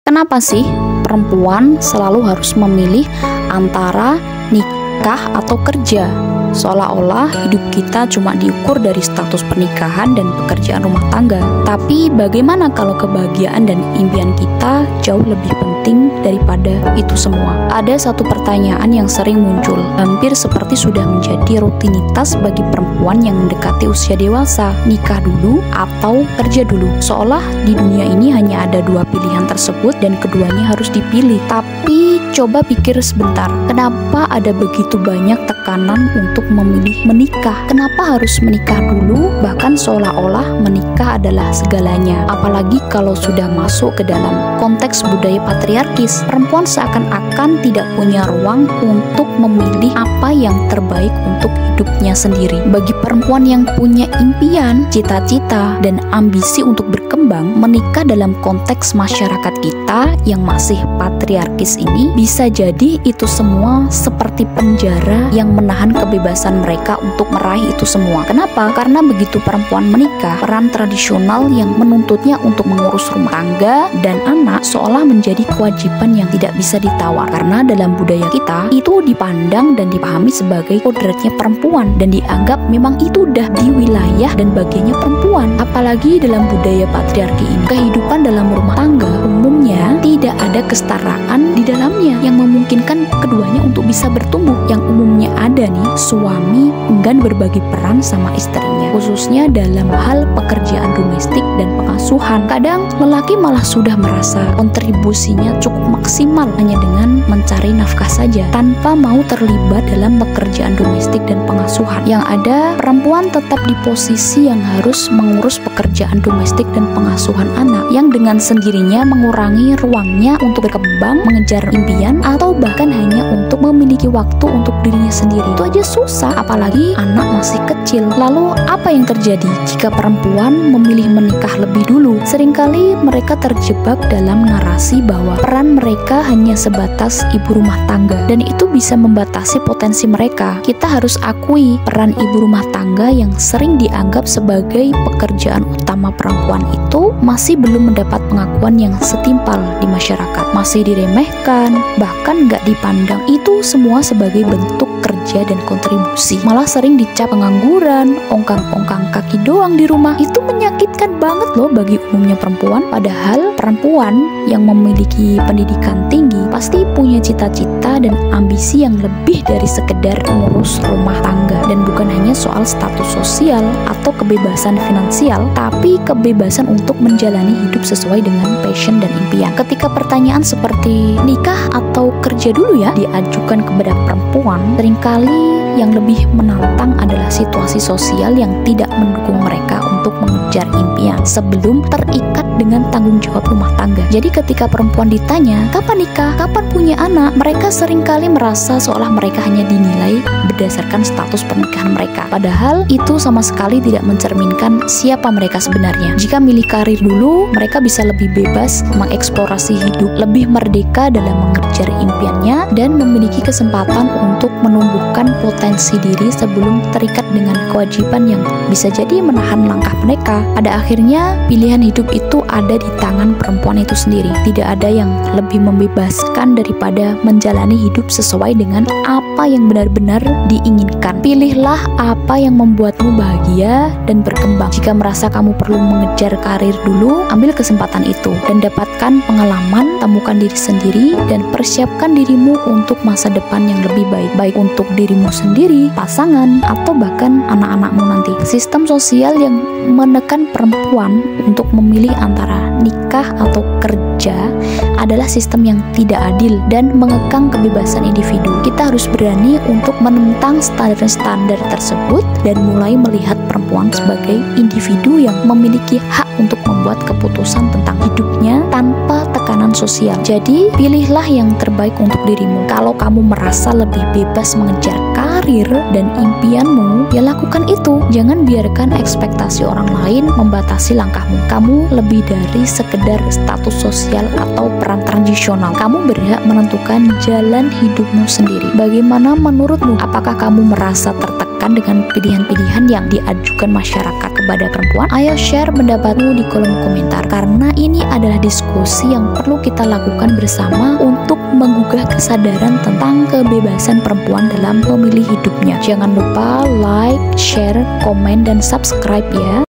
Kenapa sih perempuan selalu harus memilih antara nikah atau kerja? Seolah-olah hidup kita cuma diukur dari status pernikahan dan pekerjaan rumah tangga. Tapi bagaimana kalau kebahagiaan dan impian kita jauh lebih penting daripada itu semua? Ada satu pertanyaan yang sering muncul, hampir seperti sudah menjadi rutinitas bagi perempuan yang mendekati usia dewasa. Nikah dulu atau kerja dulu? Seolah di dunia ini hanya ada dua pilihan tersebut dan keduanya harus dipilih. Tapi coba pikir sebentar, kenapa ada begitu banyak tekanan untuk memilih menikah? Kenapa harus menikah dulu? Bahkan seolah-olah menikah adalah segalanya. Apalagi kalau sudah masuk ke dalam konteks budaya patriarkis, perempuan seakan-akan tidak punya ruang untuk memilih apa yang terbaik untuk hidupnya sendiri. Bagi perempuan yang punya impian, cita-cita, dan ambisi untuk berkembang, menikah dalam konteks masyarakat kita yang masih patriarkis ini bisa jadi itu semua seperti penjara yang menahan kebebasan mereka untuk meraih itu semua. Kenapa? Karena begitu perempuan menikah, peran tradisional yang menuntutnya untuk mengurus rumah tangga dan anak seolah menjadi kewajiban yang tidak bisa ditawar. Karena dalam budaya kita, itu dipandang dan dipahami sebagai kodratnya perempuan dan dianggap memang itu udah di wilayah dan bagiannya perempuan. Apalagi dalam budaya patriarki ini, kehidupan dalam rumah tangga umumnya tidak ada kesetaraan di dalamnya yang memungkinkan keduanya untuk bisa bertumbuh. Yang umumnya ada nih, suami enggan berbagi peran sama istrinya, khususnya dalam hal pekerjaan domestik dan pengasuhan. Kadang lelaki malah sudah merasa kontribusinya cukup maksimal hanya dengan mencari nafkah saja tanpa mau terlibat dalam pekerjaan domestik dan pengasuhan. Yang ada, perempuan tetap di posisi yang harus mengurus pekerjaan domestik dan pengasuhan anak, yang dengan sendirinya mengurangi ruangnya untuk berkembang, mengejar impian, atau bahkan hanya untuk memiliki waktu untuk dirinya sendiri. Itu aja susah, apalagi anak masih kecil. Lalu apa yang terjadi jika perempuan memilih menikah lebih dulu? Seringkali mereka terjebak dalam narasi bahwa peran mereka hanya sebatas ibu rumah tangga, dan itu bisa membatasi potensi mereka. Kita harus akui peran ibu rumah tangga yang sering dianggap sebagai pekerjaan utama perempuan itu masih belum mendapat pengakuan yang setimpal di masyarakat, masih diremehkan, bahkan nggak dipandang itu semua sebagai bentuk kerja dan kontribusi. Malah sering dicap pengangguran, ongkang-ongkang kaki doang di rumah. Itu menyakitkan banget loh bagi umumnya perempuan. Padahal perempuan yang memiliki pendidikan tinggi pasti punya cita-cita dan ambisi yang lebih dari sekedar mengurus rumah tangga. Dan bukan hanya soal status sosial atau kebebasan finansial, tapi kebebasan untuk menjalani hidup sesuai dengan passion dan impian. Ketika pertanyaan seperti nikah atau kerja dulu ya diajukan kepada perempuan, seringkali yang lebih menantang adalah situasi sosial yang tidak mendukung mereka untuk mengejar impian sebelum terikat dengan tanggung jawab rumah tangga. Jadi ketika perempuan ditanya, kapan nikah, kapan punya anak, mereka seringkali merasa seolah mereka hanya dinilai berdasarkan status pernikahan mereka. Padahal itu sama sekali tidak mencerminkan siapa mereka sebenarnya. Jika milih karir dulu, mereka bisa lebih bebas mengeksplorasi hidup, lebih merdeka dalam mengejar impiannya, dan memiliki kesempatan untuk menumbuhkan potensi diri sebelum terikat dengan kewajiban yang bisa jadi menahan langkah mereka. Pada akhirnya, pilihan hidup itu ada di tangan perempuan itu sendiri. Tidak ada yang lebih membebaskan daripada menjalani hidup sesuai dengan apa yang benar-benar diinginkan. Pilihlah apa yang membuatmu bahagia dan berkembang. Jika merasa kamu perlu mengejar karir dulu, ambil kesempatan itu dan dapatkan pengalaman, temukan diri sendiri, dan persiapkan dirimu untuk masa depan yang lebih baik. Baik untuk dirimu sendiri, pasangan, atau bahkan anak-anakmu nanti. Sistem sosial yang menekan perempuan untuk memilih antara nikah atau kerja adalah sistem yang tidak adil dan mengekang kebebasan individu. Kita harus berani untuk menentang standar-standar tersebut dan mulai melihat perempuan sebagai individu yang memiliki hak untuk membuat keputusan tentang hidupnya tanpa tekanan sosial. Jadi, pilihlah yang terbaik untuk dirimu. Kalau kamu merasa lebih bebas mengejar karir dan impianmu, ya lakukan itu. Jangan biarkan ekspektasi orang lain membatasi langkahmu. Kamu lebih dari sekedar status sosial atau peran tradisional. Kamu berhak menentukan jalan hidupmu sendiri. Bagaimana menurutmu? Apakah kamu merasa tertekan dengan pilihan-pilihan yang diajukan masyarakat kepada perempuan? Ayo share pendapatmu di kolom komentar, karena ini adalah diskusi yang perlu kita lakukan bersama untuk menggugah kesadaran tentang kebebasan perempuan dalam memilih hidupnya. Jangan lupa like, share, komen, dan subscribe ya.